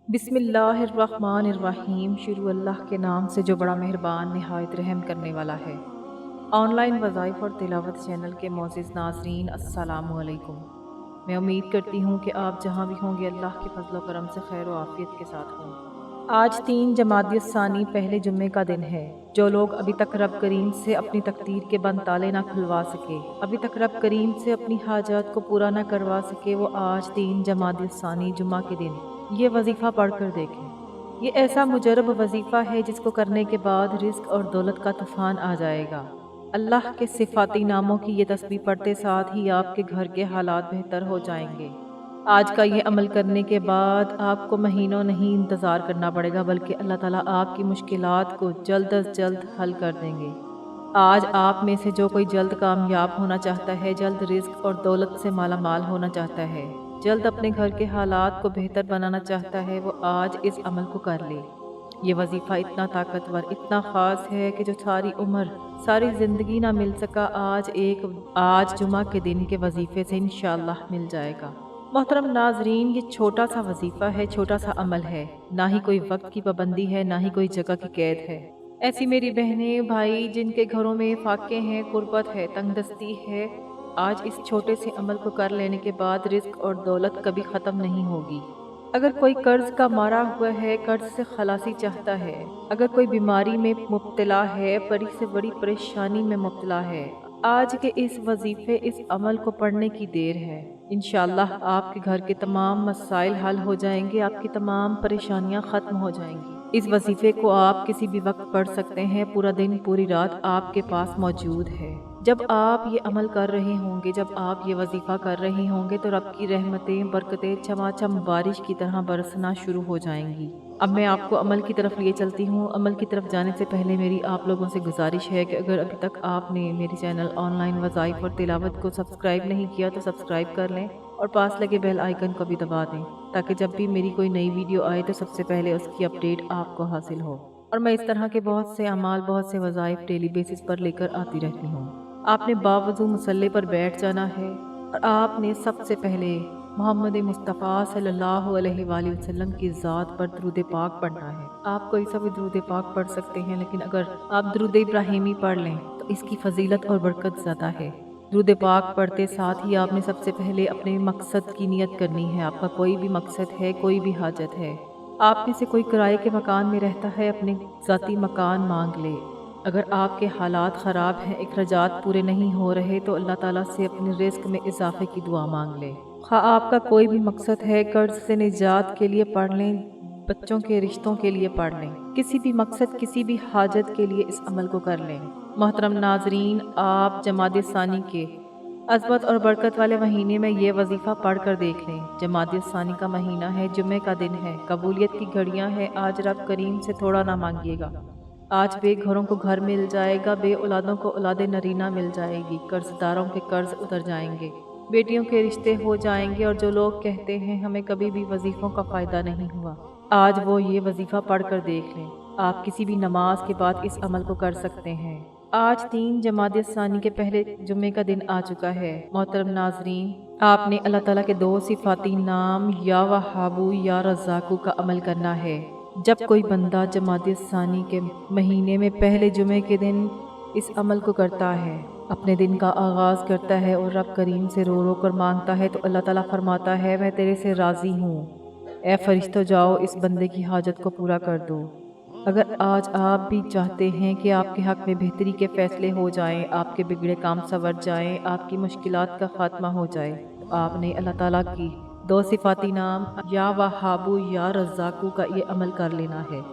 बिस्मिल्लाहिर्रहमानिर्रहीम। शुरू अल्लाह के नाम से जो बड़ा मेहरबान नहायत रहम करने वाला है। ऑनलाइन वज़ाइफ और तिलावत चैनल के मोअज़्ज़िज़ नाज़रीन, अस्सलामु अलैकुम। मैं उम्मीद करती हूँ कि आप जहाँ भी होंगे अल्लाह के फज़ल व करम से खैर व आफ़ियत के साथ हों। आज 3 जमादी सानी पहले जुम्मे का दिन है। जो लोग अभी तक रब करीम से अपनी तकदीर के बंद ताले ना खुलवा सके, अभी तक रब करीम से अपनी हाजात को पूरा ना करवा सके, वो आज 3 जमादी सानी जुम्मा के दिन ये वजीफ़ा पढ़कर देखें। ये ऐसा मुजरब वजीफ़ा है जिसको करने के बाद रिज़्क और दौलत का तूफ़ान आ जाएगा। अल्लाह के सिफ़ाती नामों की ये तस्बीह पढ़ते साथ ही आपके घर के हालात बेहतर हो जाएंगे। आज का ये अमल करने के बाद आपको महीनों नहीं इंतज़ार करना पड़ेगा, बल्कि अल्लाह ताला आपकी मुश्किलात को जल्द अज जल्द हल कर देंगे। आज आप में से जो कोई जल्द कामयाब होना चाहता है, जल्द रिज़्क और दौलत से माला माल होना चाहता है, जल्द अपने घर के हालात को बेहतर बनाना चाहता है, वो आज इस अमल को कर ले। ये वजीफ़ा इतना ताकतवर, इतना ख़ास है कि जो सारी उम्र, सारी ज़िंदगी ना मिल सका, आज जुमा के दिन के वजीफ़े से इंशाअल्लाह मिल जाएगा। मोहतरम नाजरीन, ये छोटा सा वजीफ़ा है, छोटा सा अमल है। ना ही कोई वक्त की पाबंदी है, ना ही कोई जगह की कैद है। ऐसी मेरी बहनें भाई जिनके घरों में फाके हैं, गुर्बत है, तंगदस्ती है, आज इस छोटे से अमल को कर लेने के बाद रिस्क और दौलत कभी ख़त्म नहीं होगी। अगर कोई कर्ज का मारा हुआ है, कर्ज से खलासी चाहता है, अगर कोई बीमारी में मुब्तला है, बड़ी से बड़ी परेशानी में मुब्तला है, आज के इस वजीफे, इस अमल को पढ़ने की देर है। इंशाअल्लाह आपके घर के तमाम मसाइल हल हो जाएंगे, आपकी तमाम परेशानियां ख़त्म हो जाएंगी। इस वजीफे को आप किसी भी वक्त पढ़ सकते हैं, पूरा दिन पूरी रात आपके पास मौजूद है। जब आप ये अमल कर रहे होंगे, जब आप ये वजीफ़ा कर रहे होंगे, तो रब की रहमतें, बरकतें छमाछम बारिश की तरह बरसना शुरू हो जाएंगी। अब मैं आपको अमल की तरफ लिए चलती हूँ। अमल की तरफ जाने से पहले मेरी आप लोगों से गुजारिश है कि अगर अभी तक आपने मेरे चैनल ऑनलाइन वज़ाइफ और तिलावत को सब्सक्राइब नहीं किया तो सब्सक्राइब कर लें और पास लगे बेल आइकन को भी दबा दें, ताकि जब भी मेरी कोई नई वीडियो आए तो सबसे पहले उसकी अपडेट आपको हासिल हो। और मैं इस तरह के बहुत से अमाल, बहुत से वज़ाइफ डेली बेसिस पर लेकर आती रहती हूँ। आपने बावजू मुसल्ले पर बैठ जाना है और आपने सबसे पहले मोहम्मद मुस्तफ़ा सल्लल्लाहु अलैहि वसल्लम की ज़ात पर दरूद पाक पढ़ना है। आप कोई सा भी दरूद पाक पढ़ सकते हैं, लेकिन अगर आप दरूद इब्राहिमी पढ़ लें तो इसकी फजीलत और बरकत ज़्यादा है। दरूद पाक पढ़ते साथ ही आपने सबसे पहले अपने मकसद की नियत करनी है। आपका कोई भी मकसद है, कोई भी हाजत है, आप में से कोई किराए के मकान में रहता है, अपने ज़ाती मकान मांग ले। अगर आपके हालात ख़राब हैं, अखराजात पूरे नहीं हो रहे, तो अल्लाह ताला से अपने रिस्क में इजाफे की दुआ मांग लें। खा आपका कोई भी मकसद है, कर्ज से निजात के लिए पढ़ लें, बच्चों के रिश्तों के लिए पढ़ लें, किसी भी मकसद, किसी भी हाजत के लिए इस अमल को कर लें। मोहतरम नाजरीन, आप जमात सानी के अज़मत और बरकत वाले महीने में ये वजीफ़ा पढ़ कर देख लें। जमात सानी का महीना है, जुम्मे का दिन है, कबूलियत की घड़ियाँ हैं। आज रब करीम से थोड़ा ना मांगिएगा। आज बेघरों को घर मिल जाएगा, बे औलादों को औलादे नरीना मिल जाएगी, कर्जदारों के कर्ज उतर जाएंगे, बेटियों के रिश्ते हो जाएंगे। और जो लोग कहते हैं हमें कभी भी वजीफ़ों का फ़ायदा नहीं हुआ, आज वो ये वजीफ़ा पढ़ कर देख लें। आप किसी भी नमाज के बाद इस अमल को कर सकते हैं। आज 3 जमात सानी के पहले जुम्मे का दिन आ चुका है। मोहतरम नाजरीन, आपने अल्लाह ताला के 2 सिफाती नाम या वहाबू या रज़ाकू का अमल करना है। जब कोई बंदा जमात सानी के महीने में पहले जुमे के दिन इस अमल को करता है, अपने दिन का आगाज़ करता है और रब करीम से रो रो कर मांगता है, तो अल्लाह ताला फरमाता है, मैं तेरे से राज़ी हूँ। ए फरिश्तों, जाओ इस बंदे की हाजत को पूरा कर दो। अगर आज आप भी चाहते हैं कि आपके हक़ में बेहतरी के फ़ैसले हो जाएं, आपके बिगड़े काम संवर जाएं, आपकी मुश्किलात का ख़ात्मा हो जाए, तो आपने अल्लाह ताला की 2 सिफाती नाम या वहाबू या रज़ाकू का ये अमल कर लेना है।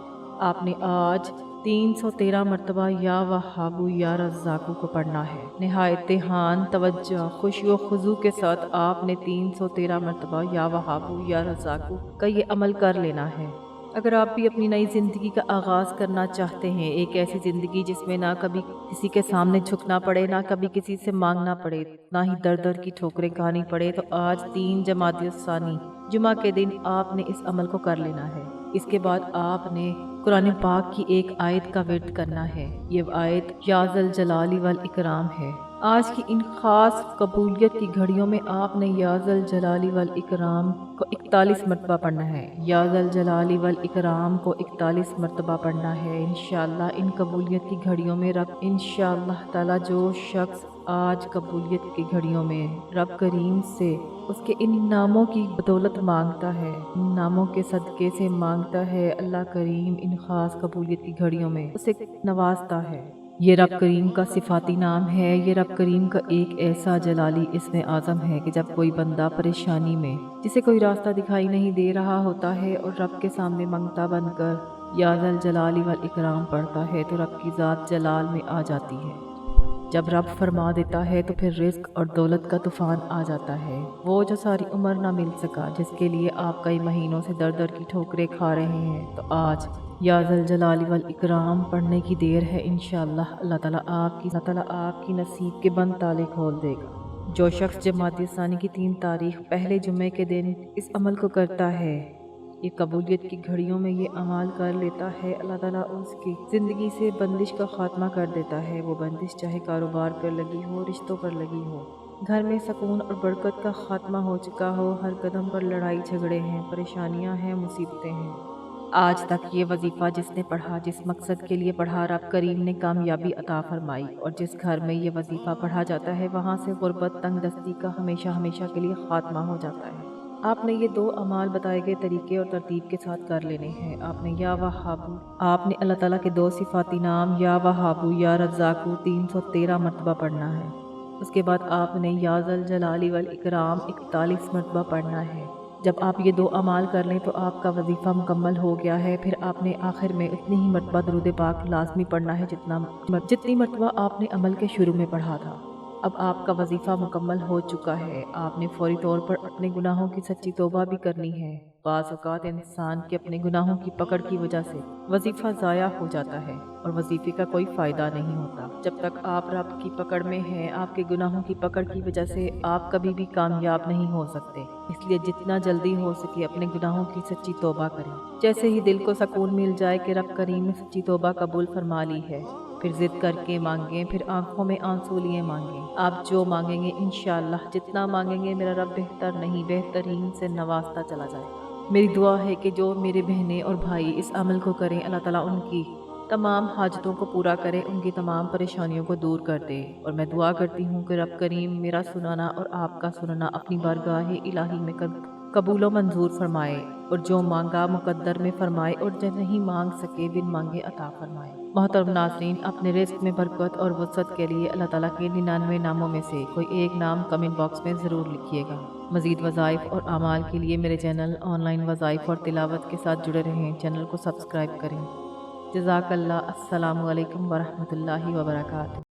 आपने आज 313 मरतबा या वहाबू या रज़ाकू को पढ़ना है। नहायत ध्यान, तवज्जो, खुशी व खुजू के साथ आपने 313 मरतबा या वहाबू या रज़ाकू का ये अमल कर लेना है। अगर आप भी अपनी नई ज़िंदगी का आगाज़ करना चाहते हैं, एक ऐसी ज़िंदगी जिसमें ना कभी किसी के सामने झुकना पड़े, ना कभी किसी से मांगना पड़े, ना ही दर दर की ठोकरें खानी पड़े, तो आज 3 जमात सानी जुमा के दिन आपने इस अमल को कर लेना है। इसके बाद आपने कुरान पाक की एक आयत का विर्द करना है। ये आयत या ज़ल जलाली वल इकराम है। آج کی ان خاص قبولیت کی گھڑیوں میں آپ نے یا ذل جلالی والاکرام کو 41 مرتبہ پڑھنا ہے۔ یا ذل جلالی والاکرام کو 41 مرتبہ پڑھنا ہے۔ انشاءاللہ ان قبولیت کی گھڑیوں میں رب انشاءاللہ تعالی جو شخص آج قبولیت کی گھڑیوں میں رب کریم سے اس کے ان ناموں کی بدولت مانگتا ہے، ان ناموں کے صدقے سے مانگتا ہے، اللہ کریم ان خاص قبولیت کی گھڑیوں میں اسے نوازتا ہے۔ یہ رب کریم کا صفاتی نام ہے۔ یہ رب کریم کا ایک ایسا جلالی اسم اعظم ہے کہ جب کوئی بندہ پریشانی میں جسے کوئی راستہ دکھائی نہیں دے رہا ہوتا ہے اور رب کے سامنے منگتا بن کر یا ذل جلالی والاکرام پڑھتا ہے تو رب کی ذات جلال میں آ جاتی ہے۔ جب رب فرما دیتا ہے تو پھر رزق اور دولت کا طوفان آ جاتا ہے۔ وہ جو ساری عمر نہ مل سکا، جس کے لیے آپ کئی مہینوں سے در در کی ٹھوکریں کھا رہے ہیں، تو آج یا ذل جلال والاکرام پڑھنے کی دیر ہے۔ انشاءاللہ اللہ تعالیٰ آپ کی نصیب کے بند تالے کھول دے گا۔ جو شخص جمادی ثانی کی 3 تاریخ پہلے جمعے کے دن اس عمل کو کرتا ہے، یہ قبولیت کی گھڑیوں میں یہ عمل کر لیتا ہے، اللہ تعالیٰ اس کی زندگی سے بندش کا خاتمہ کر دیتا ہے۔ وہ بندش چاہے کاروبار پر لگی ہو، رشتوں پر لگی ہو، گھر میں سکون اور برکت کا خاتمہ ہو چکا ہو، ہر قدم پر لڑائی جھگڑے ہیں، پریشانیاں ہیں، مصیبتیں ہیں، آج تک یہ وظیفہ جس نے پڑھا، جس مقصد کے لیے پڑھا، رب کریم نے کامیابی عطا فرمائی، اور جس گھر میں یہ وظیفہ پڑھا جاتا ہے وہاں سے غربت، تنگ دستی کا ہمیشہ ہمیشہ کے لیے خاتمہ ہو جاتا ہے۔ آپ نے یہ 2 اعمال بتائے گئے طریقے اور ترتیب کے ساتھ کر لینے ہیں۔ آپ نے یا وہابو، آپ نے اللہ تعالیٰ کے 2 صفاتی نام یا وہابو یا رزاقو 313 مرتبہ پڑھنا ہے۔ اس کے بعد آپ نے یا ذل جلالی والاکرام 41 مرتبہ پڑھنا ہے۔ جب آپ یہ 2 اعمال کر لیں تو آپ کا وظیفہ مکمل ہو گیا ہے۔ پھر آپ نے آخر میں اتنی ہی مرتبہ درود پاک لازمی پڑھنا ہے جتنی مرتبہ آپ نے عمل کے شروع میں پڑھا تھا۔ اب آپ کا وظیفہ مکمل ہو چکا ہے۔ آپ نے فوری طور پر اپنے گناہوں کی سچی توبہ بھی کرنی ہے۔ بعض اوقات انسان کے اپنے گناہوں کی پکڑ کی وجہ سے وظیفہ ضائع ہو جاتا ہے اور وظیفے کا کوئی فائدہ نہیں ہوتا۔ جب تک آپ رب کی پکڑ میں ہیں، آپ کے گناہوں کی پکڑ کی وجہ سے آپ کبھی بھی کامیاب نہیں ہو سکتے۔ اس لیے جتنا جلدی ہو سکے اپنے گناہوں کی سچی توبہ کریں۔ جیسے ہی دل کو سکون مل جائے کہ رب کریم نے سچی توبہ قبول فرما لی ہے، پھر ضد کر کے مانگیں، پھر آنکھوں میں آنسو لیے مانگیں۔ آپ جو مانگیں گے انشاءاللہ جتنا مانگیں گے میرا رب بہتر نہیں بہترین سے نوازتا چلا جائے۔ میری دعا ہے کہ جو میرے بہنیں اور بھائی اس عمل کو کریں، اللہ تعالیٰ ان کی تمام حاجتوں کو پورا کرے، ان کی تمام پریشانیوں کو دور کر دے۔ اور میں دعا کرتی ہوں کہ رب کریم میرا سنانا اور آپ کا سننا اپنی بارگاہ الہی میں قبول و منظور فرمائے، اور جو مانگا مقدر میں فرمائے، اور جو نہیں مانگ سکے بن مانگے عطا فرمائے۔ محترم ناظرین، اپنے رزق میں برکت اور وسعت کے لیے اللہ تعالیٰ کے 99 ناموں میں سے کوئی ایک نام کمنٹ باکس میں ضرور لکھیے گا۔ مزید وظائف اور اعمال کے لیے میرے چینل آن لائن وظائف اور تلاوت کے ساتھ جڑے رہیں۔ چینل کو سبسکرائب کریں۔ جزاک اللہ۔ السلام علیکم ورحمۃ اللہ وبرکاتہ۔